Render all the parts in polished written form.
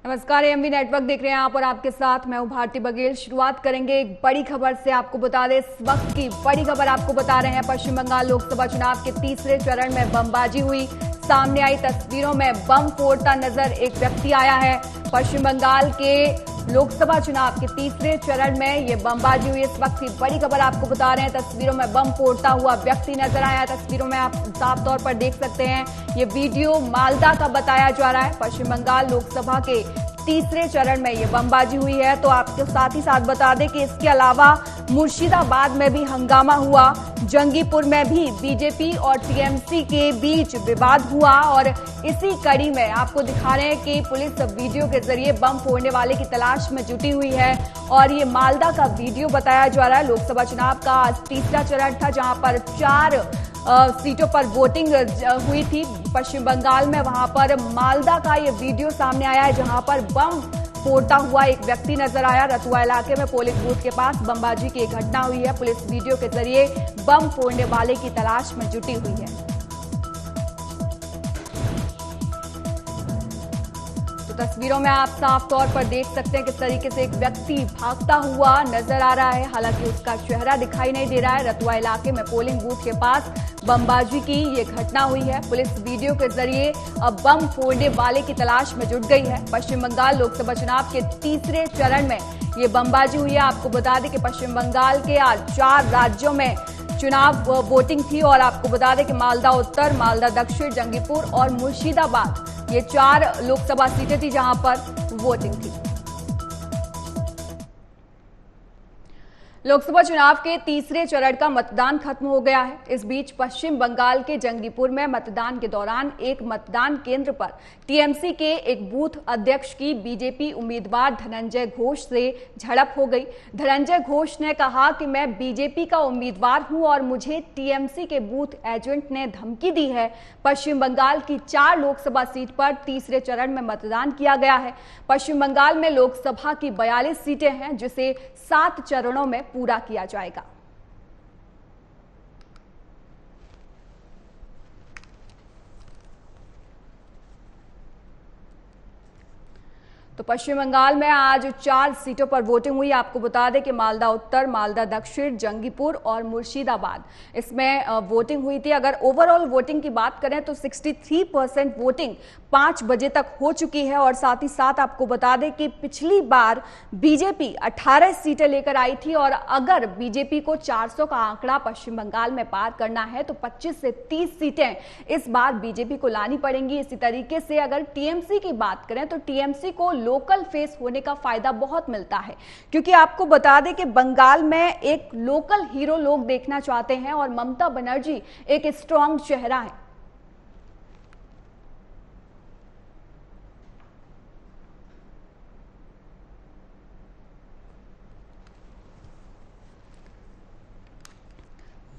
नमस्कार, AMV network देख रहे हैं आप और आपके साथ मैं हूं भारती बघेल। शुरुआत करेंगे एक बड़ी खबर से। आपको बता दें, इस वक्त की बड़ी खबर आपको बता रहे हैं। पश्चिम बंगाल लोकसभा चुनाव के तीसरे चरण में बमबाजी हुई। सामने आई तस्वीरों में बम फोड़ता नजर एक व्यक्ति आया है। पश्चिम बंगाल के लोकसभा चुनाव के तीसरे चरण में ये बमबाजी हुई। इस वक्त की बड़ी खबर आपको बता रहे हैं। तस्वीरों में बम फोड़ता हुआ व्यक्ति नजर आया। तस्वीरों में आप साफ तौर पर देख सकते हैं। ये वीडियो मालदा का बताया जा रहा है। पश्चिम बंगाल लोकसभा के तीसरे चरण में ये बमबाजी हुई है। तो आपको साथ ही साथ बता दें कि इसके अलावा मुर्शिदाबाद में भी हंगामा हुआ। जंगीपुर में भी बीजेपी और टीएमसी के बीच विवाद हुआ और इसी कड़ी में आपको दिखा रहे हैं कि पुलिस वीडियो के जरिए बम फोड़ने वाले की तलाश में जुटी हुई है। और ये मालदा का वीडियो बताया जा रहा है। लोकसभा चुनाव का आज तीसरा चरण था, जहां पर 4 सीटों पर वोटिंग हुई थी पश्चिम बंगाल में। वहां पर मालदा का ये वीडियो सामने आया है, जहां पर बम फोड़ता हुआ एक व्यक्ति नजर आया। रतुआ इलाके में पोलिंग बूथ के पास बमबाजी की एक घटना हुई है। पुलिस वीडियो के जरिए बम फोड़ने वाले की तलाश में जुटी हुई है। तस्वीरों में आप साफ तौर पर देख सकते हैं किस तरीके से एक व्यक्ति भागता हुआ नजर आ रहा है। हालांकि उसका चेहरा दिखाई नहीं दे रहा है। रतुआ इलाके में पोलिंग बूथ के पास बमबाजी की ये घटना हुई है। पुलिस वीडियो के जरिए अब बम फोड़ने वाले की तलाश में जुट गई है। पश्चिम बंगाल लोकसभा चुनाव के तीसरे चरण में ये बमबाजी हुई है। आपको बता दें कि पश्चिम बंगाल के आज 4 राज्यों में चुनाव वोटिंग थी और आपको बता दें कि मालदा उत्तर, मालदा दक्षिण, जंगीपुर और मुर्शिदाबाद ये 4 लोकसभा सीटें थी जहां पर वोटिंग थी। लोकसभा चुनाव के तीसरे चरण का मतदान खत्म हो गया है। इस बीच पश्चिम बंगाल के जंगीपुर में मतदान के दौरान एक मतदान केंद्र पर टीएमसी के एक बूथ अध्यक्ष की बीजेपी उम्मीदवार धनंजय घोष से झड़प हो गई। धनंजय घोष ने कहा कि मैं बीजेपी का उम्मीदवार हूं और मुझे टीएमसी के बूथ एजेंट ने धमकी दी है। पश्चिम बंगाल की 4 लोकसभा सीट पर तीसरे चरण में मतदान किया गया है। पश्चिम बंगाल में लोकसभा की 42 सीटें हैं, जिसे 7 चरणों में पूरा किया जाएगा। तो पश्चिम बंगाल में आज 4 सीटों पर वोटिंग हुई। आपको बता दें कि मालदा उत्तर, मालदा दक्षिण, जंगीपुर और मुर्शिदाबाद इसमें वोटिंग हुई थी। अगर ओवरऑल वोटिंग की बात करें तो 63% वोटिंग 5 बजे तक हो चुकी है। और साथ ही साथ आपको बता दें कि पिछली बार बीजेपी 18 सीटें लेकर आई थी और अगर बीजेपी को 400 का आंकड़ा पश्चिम बंगाल में पार करना है तो 25 से 30 सीटें इस बार बीजेपी को लानी पड़ेंगी। इसी तरीके से अगर टीएमसी की बात करें तो टीएमसी को लोकल फेस होने का फायदा बहुत मिलता है, क्योंकि आपको बता दें कि बंगाल में एक लोकल हीरो लोग देखना चाहते हैं और ममता बनर्जी एक स्ट्रॉन्ग चेहरा है।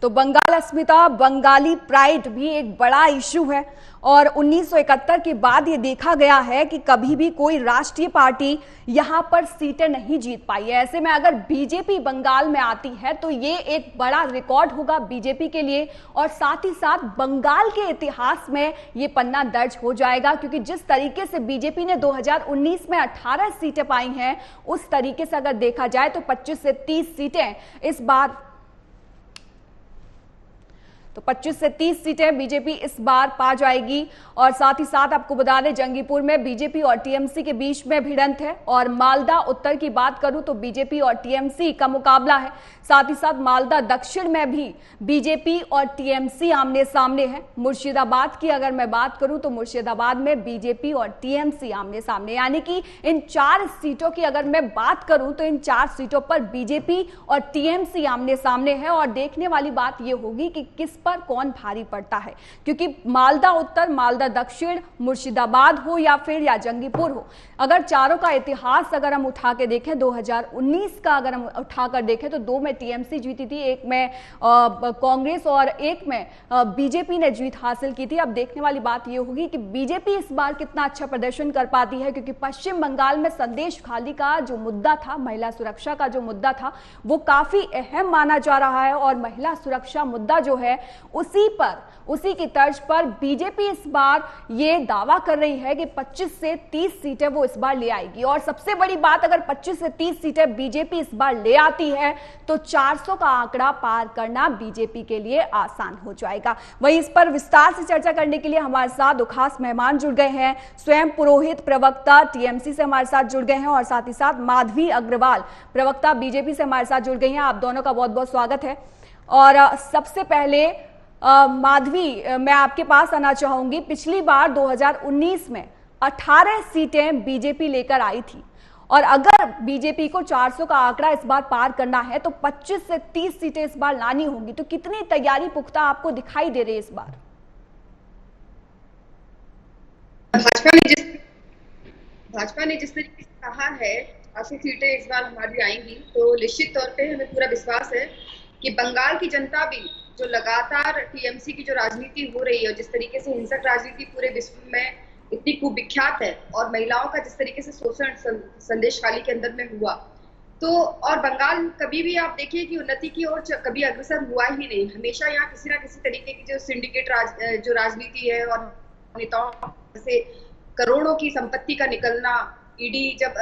तो बंगाल अस्मिता, बंगाली प्राइड भी एक बड़ा इशू है और 1971 के बाद ये देखा गया है कि कभी भी कोई राष्ट्रीय पार्टी यहां पर सीटें नहीं जीत पाई है। ऐसे में अगर बीजेपी बंगाल में आती है तो ये एक बड़ा रिकॉर्ड होगा बीजेपी के लिए और साथ ही साथ बंगाल के इतिहास में ये पन्ना दर्ज हो जाएगा, क्योंकि जिस तरीके से बीजेपी ने 2019 में 18 सीटें पाई हैं, उस तरीके से अगर देखा जाए तो 25 से 30 सीटें इस बार 25 से 30 सीटें बीजेपी इस बार पा जाएगी। और साथ ही साथ आपको बता दें जंगीपुर में बीजेपी और टीएमसी के बीच में भिड़ंत है और मालदा उत्तर की बात करूं तो बीजेपी और टीएमसी का मुकाबला है। साथ ही साथ मालदा दक्षिण में भी बीजेपी और टीएमसी आमने सामने है। मुर्शिदाबाद की अगर मैं बात करूं तो मुर्शिदाबाद में बीजेपी और टीएमसी आमने सामने, यानी कि इन 4 सीटों की अगर मैं बात करूं तो इन 4 सीटों पर बीजेपी और टीएमसी आमने सामने है। और देखने वाली बात यह होगी कि किस पर कौन भारी पड़ता है, क्योंकि मालदा उत्तर, मालदा दक्षिण, मुर्शिदाबाद हो या फिर जंगीपुर हो, अगर चारों का इतिहास अगर हम उठा के देखें, 2019 का अगर हम उठाकर देखें तो 2 में टीएमसी जीती थी, 1 में कांग्रेस और 1 में बीजेपी ने जीत हासिल की थी। अब देखने वाली बात यह होगी कि बीजेपी इस बार कितना अच्छा प्रदर्शन कर पाती है, क्योंकि पश्चिम बंगाल में संदेश खाली का जो मुद्दा था, महिला सुरक्षा का जो मुद्दा था, वो काफी अहम माना जा रहा है और महिला सुरक्षा मुद्दा जो है उसी की तर्ज पर बीजेपी इस बार ये दावा कर रही है कि 25 से 30 सीटें वो इस बार ले आएगी। और सबसे बड़ी बात, अगर 25 से 30 सीटें बीजेपी इस बार ले आती है तो 400 का आंकड़ा पार करना बीजेपी के लिए आसान हो जाएगा। वहीं इस पर विस्तार से चर्चा करने के लिए हमारे साथ दो खास मेहमान जुड़ गए हैं। स्वयं पुरोहित, प्रवक्ता टीएमसी से हमारे साथ जुड़ गए हैं, और साथ ही साथ माधवी अग्रवाल, प्रवक्ता बीजेपी से हमारे साथ जुड़ गई हैं। आप दोनों का बहुत बहुत स्वागत है। और सबसे पहले माधवी, मैं आपके पास आना चाहूंगी। पिछली बार 2019 में 18 सीटें बीजेपी लेकर आई थी, और अगर बीजेपी को 400 का आंकड़ा इस बार पार करना है तो 25 से 30 सीटें इस बार लानी होंगी। तो कितनी तैयारी पुख्ता आपको दिखाई दे रही है इस बार? भाजपा ने जिस तरीके से कहा है 80 सीटें इस बार हमारी आएंगी, तो निश्चित तौर पे हमें पूरा विश्वास है कि बंगाल की जनता भी, जो लगातार टीएमसी की जो राजनीति हो रही है, जिस तरीके से हिंसक राजनीति पूरे विश्व में इतनी कुविख्यात है, और महिलाओं का जिस तरीके से शोषण संदेशखाली के अंदर में हुआ, तो और बंगाल कभी भी आप देखिए कि उन्नति की ओर कभी अग्रसर हुआ ही नहीं। हमेशा यहाँ किसी ना किसी तरीके की जो सिंडिकेट जो राजनीति है, और नेताओं से करोड़ों की संपत्ति का निकलना, ईडी जब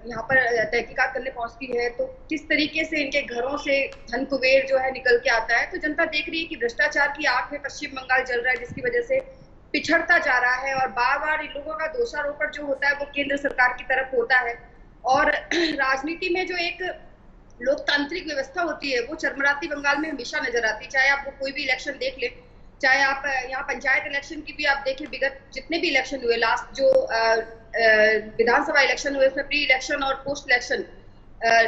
यहाँ पर तहकीकात करने पहुंचती है तो किस तरीके से इनके घरों से धन कुबेर जो है निकल के आता है। तो जनता देख रही है कि भ्रष्टाचार की आग में पश्चिम बंगाल जल रहा है, जिसकी वजह से पिछड़ता जा रहा है, और बार बार इन लोगों का दोषारोपण जो होता है वो केंद्र सरकार की तरफ होता है। और राजनीति में जो एक लोकतांत्रिक व्यवस्था होती है वो चरमराती बंगाल में हमेशा नजर आती है। चाहे आप कोई भी इलेक्शन देख ले, चाहे आप यहाँ पंचायत इलेक्शन की भी आप देखिए, विगत जितने भी इलेक्शन हुए, लास्ट जो विधानसभा इलेक्शन हुए उसमें प्री इलेक्शन और पोस्ट इलेक्शन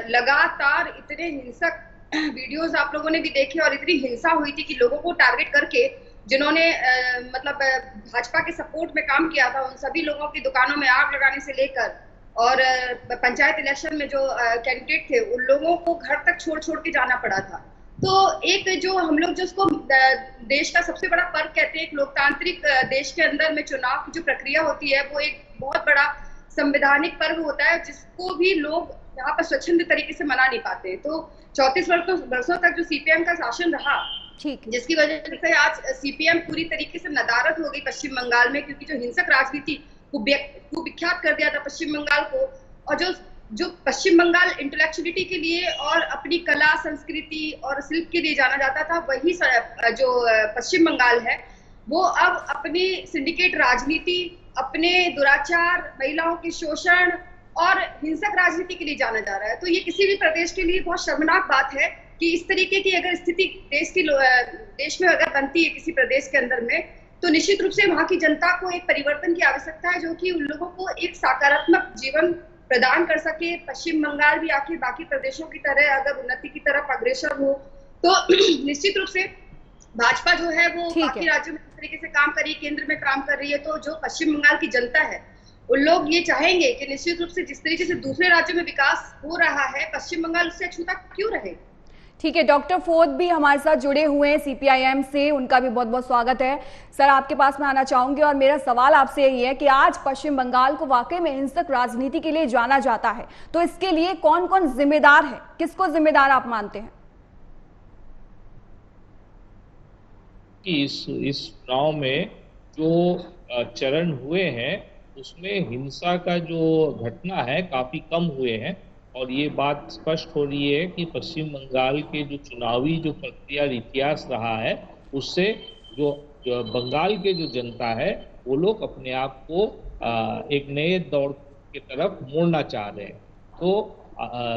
लगातार इतने हिंसक वीडियोस आप लोगों ने भी देखे, और इतनी हिंसा हुई थी कि लोगों को टारगेट करके जिन्होंने मतलब भाजपा के सपोर्ट में काम किया था, उन सभी लोगों की दुकानों में आग लगाने से लेकर, और पंचायत इलेक्शन में जो कैंडिडेट थे उन लोगों को घर तक छोड़ छोड़ के जाना पड़ा था। तो एक जो हम लोग जिसको देश का सबसे बड़ा पर्व कहते हैं, एक लोकतांत्रिक देश के अंदर में चुनाव की जो प्रक्रिया होती है वो एक बहुत बड़ा संवैधानिक पर्व होता है, जिसको भी लोग यहाँ पर स्वच्छंद तरीके से मना नहीं पाते। तो 34 वर्षों तक जो सीपीएम का शासन रहा, जिसकी वजह से आज सीपीएम पूरी तरीके से नदारद हो गई पश्चिम बंगाल में, क्योंकि जो हिंसक राजनीति को विख्यात कर दिया था पश्चिम बंगाल को, और जो पश्चिम बंगाल इंटेलेक्चुअलिटी के लिए और अपनी कला, संस्कृति और शिल्प के लिए जाना जाता था, वही जो पश्चिम बंगाल है वो अब अपनी सिंडिकेट राजनीति, अपने दुराचार, महिलाओं के शोषण और हिंसक राजनीति के लिए जाना जा रहा है। तो ये किसी भी प्रदेश के लिए बहुत शर्मनाक बात है कि इस तरीके की अगर स्थिति देश में अगर बनती है किसी प्रदेश के अंदर में, तो निश्चित रूप से वहां की जनता को एक परिवर्तन की आवश्यकता है, जो कि उन लोगों को एक सकारात्मक जीवन प्रदान कर सके। पश्चिम बंगाल भी आखिर बाकी प्रदेशों की तरह अगर उन्नति की तरफ अग्रसर हो, तो निश्चित रूप से भाजपा जो है वो बाकी राज्यों में इस तरीके से काम कर रही है, केंद्र में काम कर रही है। तो जो पश्चिम बंगाल की जनता है उन लोग ये चाहेंगे कि निश्चित रूप से जिस तरीके से दूसरे राज्यों में विकास हो रहा है, पश्चिम बंगाल उससे अछूता क्यों रहे। ठीक है, डॉक्टर फोर्थ भी हमारे साथ जुड़े हुए हैं सीपीआईएम से, उनका भी बहुत बहुत स्वागत है। सर, आपके पास मैं आना चाहूंगी, और मेरा सवाल आपसे यही है कि आज पश्चिम बंगाल को वाकई में हिंसक राजनीति के लिए जाना जाता है, तो इसके लिए कौन कौन जिम्मेदार है, किसको जिम्मेदार आप मानते हैं? इस चुनाव में जो चरण हुए हैं उसमें हिंसा का जो घटना है काफी कम हुए हैं, और ये बात स्पष्ट हो रही है कि पश्चिम बंगाल के जो चुनावी जो प्रक्रिया इतिहास रहा है उससे जो बंगाल के जो जनता है वो लोग अपने आप को एक नए दौर की तरफ मोड़ना चाह रहे हैं। तो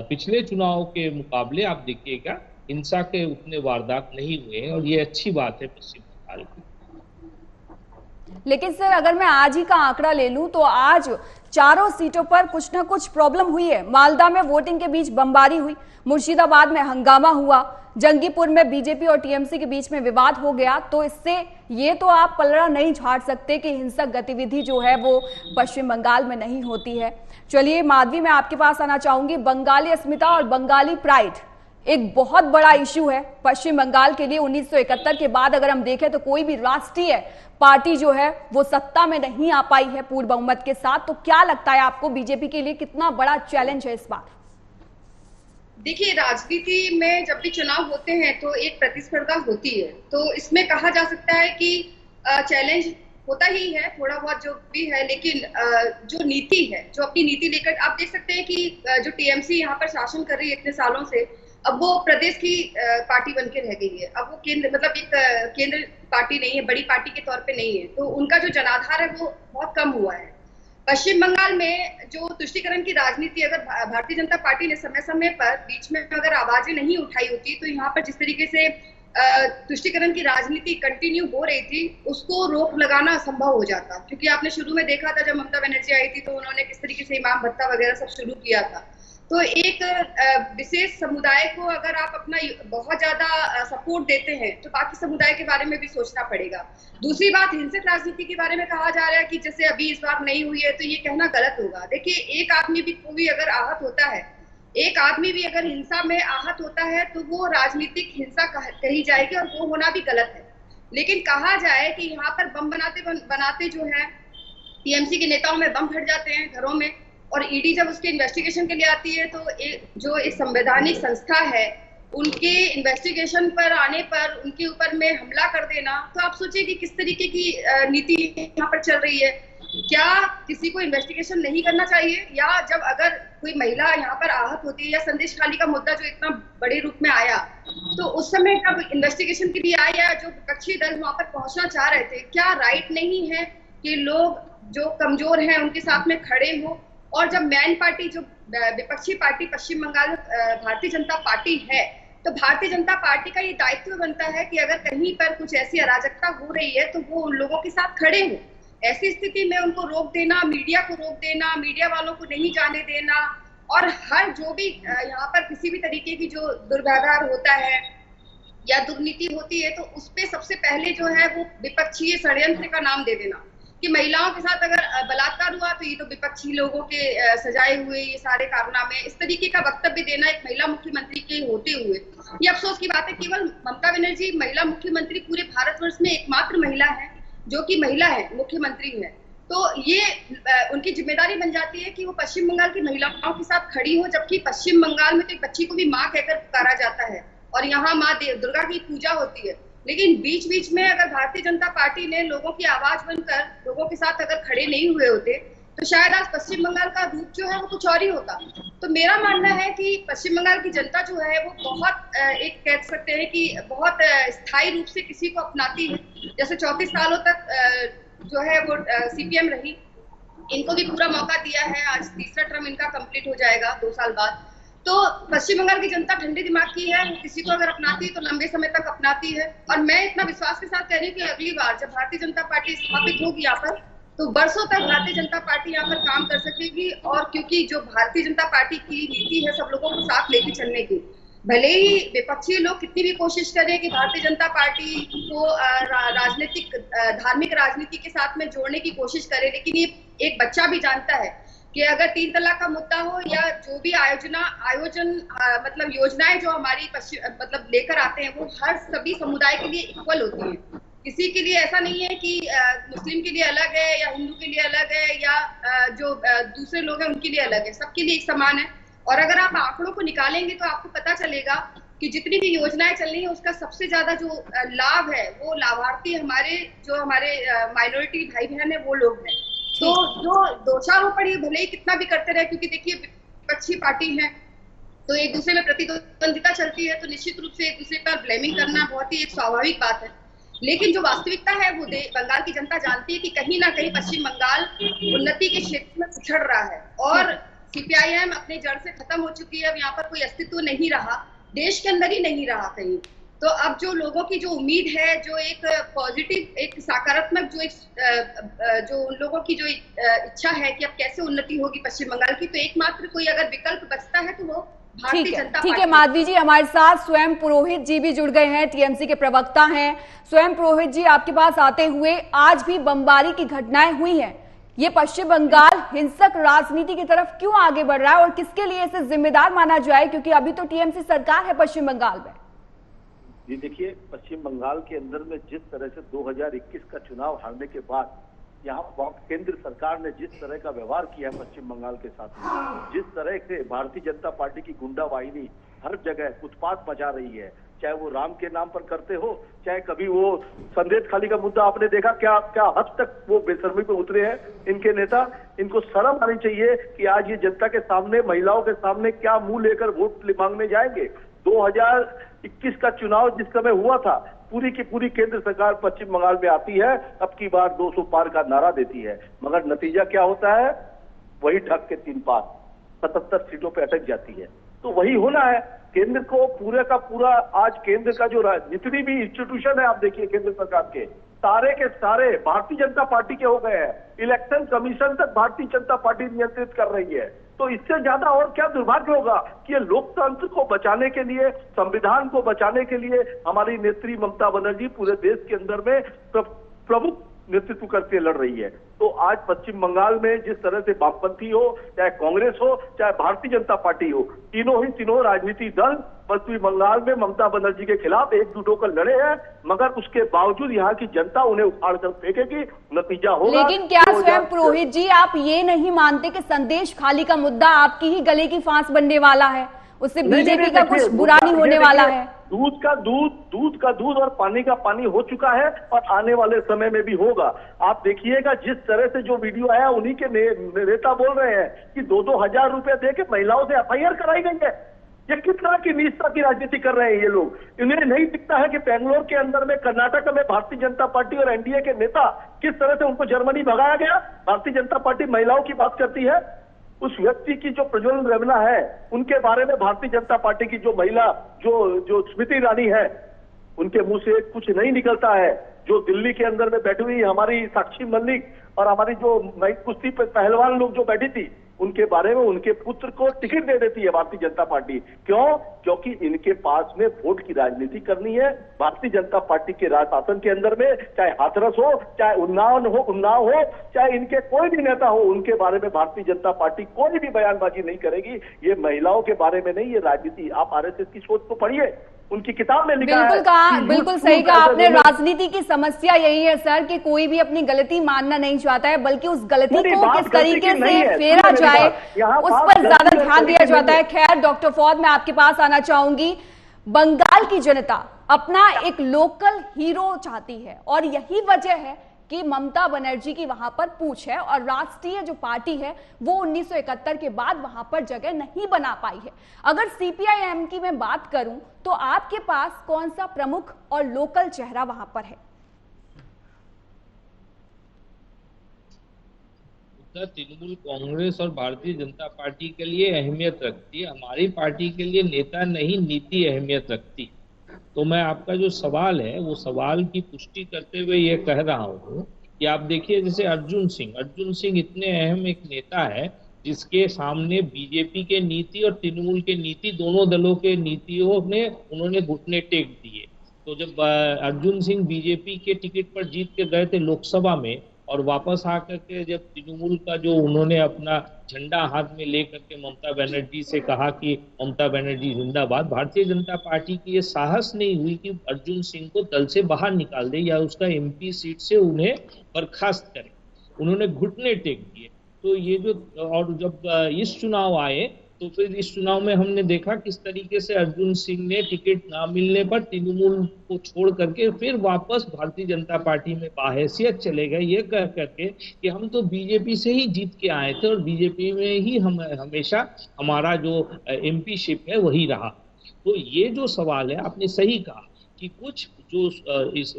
पिछले चुनाव के मुकाबले आप देखिएगा हिंसा के उतने वारदात नहीं हुए हैं, और ये अच्छी बात है पश्चिम बंगाल की। लेकिन सर, अगर मैं आज ही का आंकड़ा ले लूं तो आज चारों सीटों पर कुछ ना कुछ प्रॉब्लम हुई है। मालदा में वोटिंग के बीच बमबारी हुई, मुर्शिदाबाद में हंगामा हुआ, जंगीपुर में बीजेपी और टीएमसी के बीच में विवाद हो गया। तो इससे ये तो आप पलड़ा नहीं झाड़ सकते कि हिंसक गतिविधि जो है वो पश्चिम बंगाल में नहीं होती है। चलिए माधवी, मैं आपके पास आना चाहूंगी। बंगाली अस्मिता और बंगाली प्राइड एक बहुत बड़ा इश्यू है पश्चिम बंगाल के लिए। 1971 के बाद अगर हम देखें तो कोई भी राष्ट्रीय पार्टी जो है वो सत्ता में नहीं आ पाई है पूर्ण बहुमत के साथ। तो क्या लगता है आपको बीजेपी के लिए कितना बड़ा चैलेंज है इस बार? देखिए, राजनीति में जब भी चुनाव होते हैं तो एक प्रतिस्पर्धा होती है, तो इसमें कहा जा सकता है कि चैलेंज होता ही है थोड़ा बहुत जो भी है, लेकिन जो नीति है, जो अपनी नीति लेकर आप देख सकते हैं कि जो टीएमसी यहाँ पर शासन कर रही है इतने सालों से, अब वो प्रदेश की पार्टी बन के रह गई है। अब वो केंद्र मतलब एक केंद्र पार्टी नहीं है, बड़ी पार्टी के तौर पे नहीं है, तो उनका जो जनाधार है वो बहुत कम हुआ है। पश्चिम बंगाल में जो तुष्टीकरण की राजनीति अगर भारतीय जनता पार्टी ने समय समय पर बीच में अगर आवाजें नहीं उठाई होती, तो यहाँ पर जिस तरीके से तुष्टीकरण की राजनीति कंटिन्यू हो रही थी, उसको रोक लगाना असंभव हो जाता। क्योंकि आपने शुरू में देखा था जब ममता बनर्जी आई थी तो उन्होंने किस तरीके से इमाम भत्ता वगैरह सब शुरू किया था। तो एक विशेष समुदाय को अगर आप अपना बहुत ज्यादा सपोर्ट देते हैं तो बाकी समुदाय के बारे में भी सोचना पड़ेगा। दूसरी बात, हिंसक राजनीति के बारे में कहा जा रहा है कि जैसे अभी इस बार नहीं हुई है, तो ये कहना गलत होगा। देखिए, एक आदमी भी कोई अगर आहत होता है, एक आदमी भी अगर हिंसा में आहत होता है तो वो राजनीतिक हिंसा कही जाएगी और वो होना भी गलत है। लेकिन कहा जाए कि यहाँ पर बम बनाते जो है टीएमसी के नेताओं में बम फट जाते हैं घरों में, और ईडी जब उसके इन्वेस्टिगेशन के लिए आती है तो जो एक संवैधानिक संस्था है उनके इन्वेस्टिगेशन पर आने पर उनके ऊपर में हमला कर देना, तो आप सोचिए कि किस तरीके की नीति यहाँ पर चल रही है। क्या किसी को इन्वेस्टिगेशन नहीं करना चाहिए? या जब अगर कोई महिला यहाँ पर आहत होती है, या संदेश खाली का मुद्दा जो इतना बड़े रूप में आया, तो उस समय जब इन्वेस्टिगेशन के लिए आया, जो विपक्षी दल वहां पर पहुंचना चाह रहे थे, क्या राइट नहीं है कि लोग जो कमजोर हैं उनके साथ में खड़े हो? और जब मैन पार्टी, जो विपक्षी पार्टी पश्चिम बंगाल में भारतीय जनता पार्टी है, तो भारतीय जनता पार्टी का ये दायित्व बनता है कि अगर कहीं पर कुछ ऐसी अराजकता हो रही है तो वो उन लोगों के साथ खड़े हो। ऐसी स्थिति में उनको रोक देना, मीडिया को रोक देना, मीडिया वालों को नहीं जाने देना, और हर जो भी यहाँ पर किसी भी तरीके की जो दुर्व्यवहार होता है या दुर्नीति होती है, तो उस पे सबसे पहले जो है वो विपक्षी षड्यंत्र का नाम दे देना कि महिलाओं के साथ अगर बलात्कार हुआ तो ये तो विपक्षी लोगों के सजाए हुए ये सारे कारनामे, इस तरीके का वक्तव्य देना एक महिला मुख्यमंत्री के होते हुए। ये अफसोस की बात है, केवल ममता बनर्जी महिला मुख्यमंत्री पूरे भारतवर्ष में एकमात्र महिला है जो कि महिला है, मुख्यमंत्री है। तो ये उनकी जिम्मेदारी बन जाती है कि वो पश्चिम बंगाल की महिलाओं के साथ खड़ी हो, जबकि पश्चिम बंगाल में तो एक बच्ची को भी माँ कहकर पुकारा जाता है और यहाँ माँ दुर्गा की पूजा होती है। लेकिन बीच बीच में अगर भारतीय जनता पार्टी ने लोगों की आवाज बनकर लोगों के साथ अगर खड़े नहीं हुए होते, तो शायद आज पश्चिम बंगाल का रूप जो है वो कुछ और ही होता। तो मेरा मानना है कि पश्चिम बंगाल की जनता जो है वो बहुत एक कह सकते हैं कि बहुत स्थायी रूप से किसी को अपनाती है। जैसे 34 सालों तक जो है वो सीपीएम रही, इनको भी पूरा मौका दिया है, आज तीसरा टर्म इनका कंप्लीट हो जाएगा 2 साल बाद। तो पश्चिम बंगाल की जनता ठंडे दिमाग की है, किसी को अगर अपनाती है तो लंबे समय तक अपनाती है। और मैं इतना विश्वास के साथ कह रही हूँ कि अगली बार जब भारतीय जनता पार्टी स्थापित होगी यहाँ पर, तो वर्षों तक भारतीय जनता पार्टी यहाँ पर काम कर सकेगी। और क्योंकि जो भारतीय जनता पार्टी की नीति है सब लोगों को साथ लेके चलने की, भले ही विपक्षी लोग कितनी भी कोशिश करें कि भारतीय जनता पार्टी को राजनीतिक धार्मिक राजनीति के साथ में जोड़ने की कोशिश करे, लेकिन ये एक बच्चा भी जानता है कि अगर 3 तलाक का मुद्दा हो या जो भी आयोजन मतलब योजनाएं जो हमारी मतलब लेकर आते हैं, वो हर सभी समुदाय के लिए इक्वल होती है। किसी के लिए ऐसा नहीं है कि मुस्लिम के लिए अलग है या हिंदू के लिए अलग है या जो दूसरे लोग हैं उनके लिए अलग है, सबके लिए एक समान है। और अगर आप आंकड़ों को निकालेंगे तो आपको पता चलेगा कि जितनी भी योजनाएं चल रही है उसका सबसे ज्यादा जो लाभ है वो लाभार्थी हमारे माइनॉरिटी भाई बहन है, वो लोग हैं। तो जो दोषारोपण भले ही कितना भी करते रहे, क्योंकि देखिए विपक्षी पार्टी है तो एक दूसरे में प्रतिद्वंदिता चलती है, तो निश्चित रूप से एक दूसरे पर ब्लेमिंग करना बहुत ही एक स्वाभाविक बात है। लेकिन जो वास्तविकता है वो बंगाल की जनता जानती है कि कहीं ना कहीं पश्चिम बंगाल उन्नति के क्षेत्र में पिछड़ रहा है और सीपीआईएम अपने जड़ से खत्म हो चुकी है। अब यहाँ पर कोई अस्तित्व नहीं रहा, देश के अंदर ही नहीं रहा कहीं। तो अब जो लोगों की जो उम्मीद है, जो एक पॉजिटिव, एक सकारात्मक जो उन लोगों की जो इच्छा है कि अब कैसे उन्नति होगी पश्चिम बंगाल की, तो एकमात्र कोई अगर विकल्प बचता है तो वो भारतीय जनता पार्टी। ठीक है माधवी जी, हमारे साथ स्वयं पुरोहित जी भी जुड़ गए हैं, टीएमसी के प्रवक्ता हैं। स्वयं पुरोहित जी, आपके पास आते हुए, आज भी बमबारी की घटनाएं हुई हैं, ये पश्चिम बंगाल हिंसक राजनीति की तरफ क्यों आगे बढ़ रहा है और किसके लिए इसे जिम्मेदार माना जाए, क्योंकि अभी तो टीएमसी सरकार है पश्चिम बंगाल में? जी देखिए, पश्चिम बंगाल के अंदर में जिस तरह से 2021 का चुनाव हारने के बाद यहाँ केंद्र सरकार ने जिस तरह का व्यवहार किया पश्चिम बंगाल के साथ, जिस तरह से भारतीय जनता पार्टी की गुंडा वाहिनी हर जगह उत्पात मचा रही है, चाहे वो राम के नाम पर करते हो, चाहे कभी वो संदेश खाली का मुद्दा आपने देखा क्या क्या हद तक वो बेशर्मी पे उतरे हैं इनके नेता। इनको शर्म आनी चाहिए कि आज ये जनता के सामने, महिलाओं के सामने क्या मुंह लेकर वोट मांगने जाएंगे। 2021 का चुनाव जिस समय हुआ था, पूरी की पूरी केंद्र सरकार पश्चिम बंगाल में आती है, अब की बार 200 पार का नारा देती है, मगर नतीजा क्या होता है, वही ढक के 3 पार 77 सीटों पे अटक जाती है। तो वही होना है। केंद्र को पूरे का पूरा, आज केंद्र का जो जितनी भी इंस्टीट्यूशन है आप देखिए केंद्र सरकार के सारे भारतीय जनता पार्टी के हो गए हैं। इलेक्शन कमीशन तक भारतीय जनता पार्टी नियंत्रित कर रही है। तो इससे ज्यादा और क्या दुर्भाग्य होगा कि ये लोकतंत्र को बचाने के लिए, संविधान को बचाने के लिए हमारी नेत्री ममता बनर्जी पूरे देश के अंदर में प्रमुख नेतृत्व करके लड़ रही है। तो आज पश्चिम बंगाल में जिस तरह से वामपंथी हो, चाहे कांग्रेस हो, चाहे भारतीय जनता पार्टी हो, तीनों राजनीतिक दल पश्चिम बंगाल में ममता बनर्जी के खिलाफ एकजुट होकर लड़े हैं, मगर उसके बावजूद यहाँ की जनता उन्हें उखाड़ कर फेंकेगी, नतीजा होगा। लेकिन क्या स्वयं पुरोहित जी आप ये नहीं मानते कि संदेश खाली का मुद्दा आपकी ही गले की फांस बनने वाला है, उससे बीजेपी का कुछ बुरा नहीं होने वाला है? दूध का दूध और पानी का पानी हो चुका है और आने वाले समय में भी होगा। आप देखिएगा जिस तरह से जो वीडियो आया, उन्हीं के नेता बोल रहे हैं कि 2-2 हजार रुपए दे के महिलाओं से एफआईआर कराई गई है। ये किस तरह की नीचता की राजनीति कर रहे हैं ये लोग? इन्हें नहीं दिखता है कि बेंगलोर के अंदर में, कर्नाटक में भारतीय जनता पार्टी और एनडीए के नेता किस तरह से उनको जर्मनी भगाया गया। भारतीय जनता पार्टी महिलाओं की बात करती है। उस व्यक्ति की जो प्रज्वलन रेवना है, उनके बारे में भारतीय जनता पार्टी की जो महिला जो स्मृति ईरानी है, उनके मुंह से कुछ नहीं निकलता है। जो दिल्ली के अंदर में बैठी हुई हमारी साक्षी मलिक और हमारी जो कुश्ती पहलवान लोग जो बैठी थी, उनके बारे में उनके पुत्र को टिकट दे देती है भारतीय जनता पार्टी। क्यों? क्योंकि इनके पास में वोट की राजनीति करनी है। भारतीय जनता पार्टी के राज शासन के अंदर में, चाहे हाथरस हो, चाहे उन्नाव हो, चाहे इनके कोई भी नेता हो, उनके बारे में भारतीय जनता पार्टी कोई भी बयानबाजी नहीं करेगी। ये महिलाओं के बारे में नहीं, ये राजनीति। आप आरएसएस की सोच को पढ़िए, उनकी किताब में लिखा है। बिल्कुल सही कहा आपने। राजनीति की समस्या यही है सर कि कोई भी अपनी गलती मानना नहीं चाहता है, बल्कि उस गलती को किस तरीके से फेरा जाए उस पर ज्यादा ध्यान दिया जाता है। खैर डॉक्टर फौद, मैं आपके पास आना चाहूंगी। बंगाल की जनता अपना एक लोकल हीरो चाहती है और यही वजह है कि ममता बनर्जी की वहां पर पूछ है और राष्ट्रीय जो पार्टी है वो 1971 के बाद वहां पर जगह नहीं बना पाई है। अगर सीपीआईएम की मैं बात करूं तो आपके पास कौन सा प्रमुख और लोकल चेहरा वहां पर है? तृणमूल कांग्रेस और भारतीय जनता पार्टी के लिए अहमियत रखती है। हमारी पार्टी के लिए नेता नहीं, नीति अहमियत रखती। तो मैं आपका जो सवाल है वो सवाल की पुष्टि करते हुए ये कह रहा हूँ कि आप देखिए जैसे अर्जुन सिंह इतने अहम एक नेता है जिसके सामने बीजेपी के नीति और तृणमूल के नीति, दोनों दलों के नीतियों ने उन्होंने घुटने टेक दिए। तो जब अर्जुन सिंह बीजेपी के टिकट पर जीत के गए थे लोकसभा में और वापस आकर के जब तृणमूल का जो उन्होंने अपना झंडा हाथ में लेकर के ममता बनर्जी से कहा कि ममता बनर्जी जिंदाबाद, भारतीय जनता पार्टी की ये साहस नहीं हुई कि अर्जुन सिंह को दल से बाहर निकाल दे या उसका एमपी सीट से उन्हें बर्खास्त करे। उन्होंने घुटने टेक दिए। तो ये जो, और जब इस चुनाव आए तो फिर इस चुनाव में हमने देखा किस तरीके से अर्जुन सिंह ने टिकट ना मिलने पर तृणमूल को छोड़ करके फिर वापस भारतीय जनता पार्टी में बाहैसियत चले गए, ये कह करके कि हम तो बीजेपी से ही जीत के आए थे और बीजेपी में ही हम हमेशा हमारा जो एमपी शिप है वही रहा। तो ये जो सवाल है, आपने सही कहा कि कुछ जो इस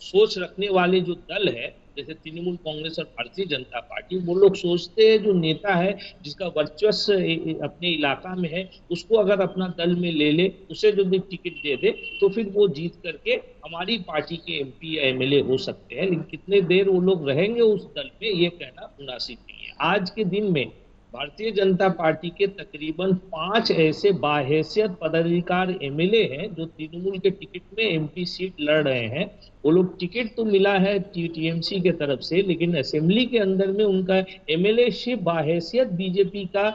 सोच रखने वाले जो दल है जैसे तृणमूल कांग्रेस और भारतीय जनता पार्टी, वो लोग सोचते हैं जो नेता है जिसका वर्चस्व अपने इलाका में है उसको अगर अपना दल में ले ले, उसे जो भी टिकट दे दे तो फिर वो जीत करके हमारी पार्टी के एमपी या एमएलए हो सकते हैं। लेकिन कितने देर वो लोग रहेंगे उस दल में, ये कहना मुनासिब नहीं है। आज के दिन में भारतीय जनता पार्टी के तकरीबन 5 ऐसे बाहैसियत पदाधिकार एमएलए हैं जो तृणमूल के टिकट में एमपी सीट लड़ रहे हैं। वो लोग टिकट तो मिला है टीएमसी के तरफ से, लेकिन असेंबली के अंदर में उनका एमएलए शिप बाहैसियत बीजेपी का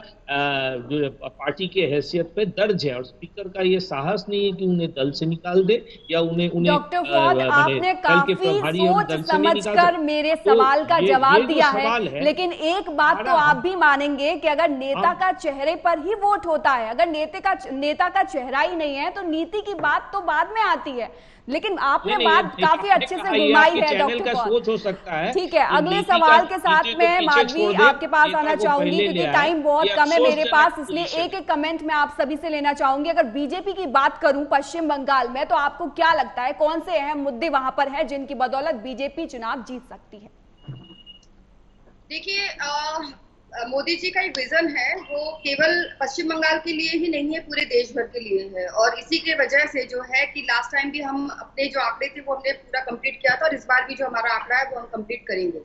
जो पार्टी के हैसियत पे दर्ज है और स्पीकर का ये साहस नहीं है कि उन्हें दल से निकाल दे या उन्हें डॉक्टर फौद, आपने काफी सोच समझकर मेरे सवाल का जवाब दिया है, लेकिन एक बात तो आप भी मानेंगे बताएंगे कि अगर नेता का चेहरे पर ही वोट होता है, अगर नेता का चेहरा ही नहीं है तो नीति की बात तो बाद में आती है, लेकिन आपने बात काफी अच्छे से घुमाई है डॉक्टर कौर। सोच हो सकता है। ठीक है, अगले सवाल के साथ में माधवी आपके पास आना चाहूंगी क्योंकि टाइम बहुत कम है मेरे पास, इसलिए एक एक कमेंट मैं आप सभी से लेना चाहूंगी। अगर बीजेपी की बात करूं पश्चिम बंगाल में, तो आपको क्या लगता है कौन से अहम मुद्दे वहां पर है जिनकी बदौलत बीजेपी चुनाव जीत सकती है? देखिए, मोदी जी का एक विजन है, वो केवल पश्चिम बंगाल के लिए ही नहीं है, पूरे देश भर के लिए है। और इसी के वजह से जो है कि लास्ट टाइम भी हम अपने जो आंकड़े थे वो हमने पूरा कंप्लीट किया था, और इस बार भी जो हमारा आंकड़ा है वो हम कंप्लीट करेंगे।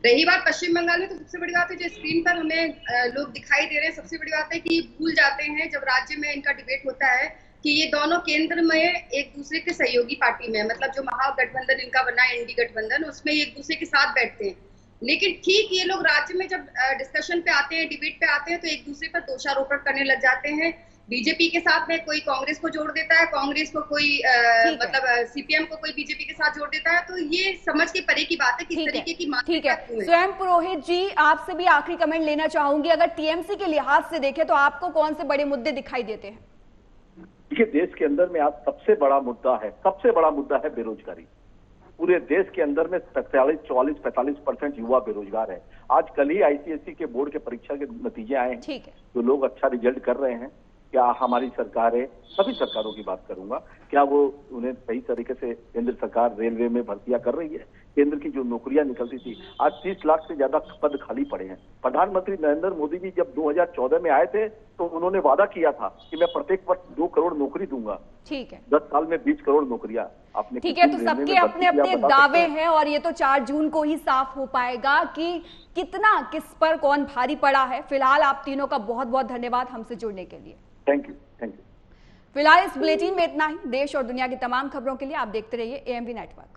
रही बात पश्चिम बंगाल में, तो सबसे बड़ी बात है जो स्क्रीन पर हमें लोग दिखाई दे रहे हैं, सबसे बड़ी बात है कि भूल जाते हैं जब राज्य में इनका डिबेट होता है कि ये दोनों केंद्र में एक दूसरे के सहयोगी पार्टी में, मतलब जो महागठबंधन इनका बना है एनडी गठबंधन, उसमें एक दूसरे के साथ बैठते हैं। लेकिन ठीक ये लोग राज्य में जब डिस्कशन पे आते हैं, डिबेट पे आते हैं, तो एक दूसरे पर दोषारोपण करने लग जाते हैं। बीजेपी के साथ में कोई कांग्रेस को जोड़ देता है, कांग्रेस को कोई मतलब सीपीएम को कोई बीजेपी के साथ जोड़ देता है। तो ये समझ के परे की बात है किस तरीके की ठीक है। स्वयं पुरोहित जी, आपसे भी आखिरी कमेंट लेना चाहूंगी। अगर टीएमसी के लिहाज से देखें तो आपको कौन से बड़े मुद्दे दिखाई देते हैं? देखिए, देश के अंदर में आज सबसे बड़ा मुद्दा है बेरोजगारी। पूरे देश के अंदर में 44-45% युवा बेरोजगार है। आज कल ही आईसीएसई के बोर्ड के परीक्षा के नतीजे आए हैं। ठीक है। जो लोग अच्छा रिजल्ट कर रहे हैं, क्या हमारी सरकार है, सभी सरकारों की बात करूंगा, क्या वो उन्हें सही तरीके से केंद्र सरकार रेलवे में भर्तियां कर रही है? केंद्र की जो नौकरियां निकलती थी, आज 30 लाख से ज्यादा पद खाली पड़े हैं। प्रधानमंत्री नरेंद्र मोदी जी जब 2014 में आए थे तो उन्होंने वादा किया था कि मैं प्रत्येक वर्ष 2 करोड़ नौकरी दूंगा। ठीक है। 10 साल में 20 करोड़ नौकरियां आपने। ठीक है, तो सबके अपने अपने दावे हैं और ये तो 4 जून को ही साफ हो पाएगा कि कितना किस पर कौन भारी पड़ा है। फिलहाल आप तीनों का बहुत बहुत धन्यवाद हमसे जुड़ने के लिए। Thank you. फिलहाल इस बुलेटिन में इतना ही। देश और दुनिया की तमाम खबरों के लिए आप देखते रहिए एएमवी नेटवर्क।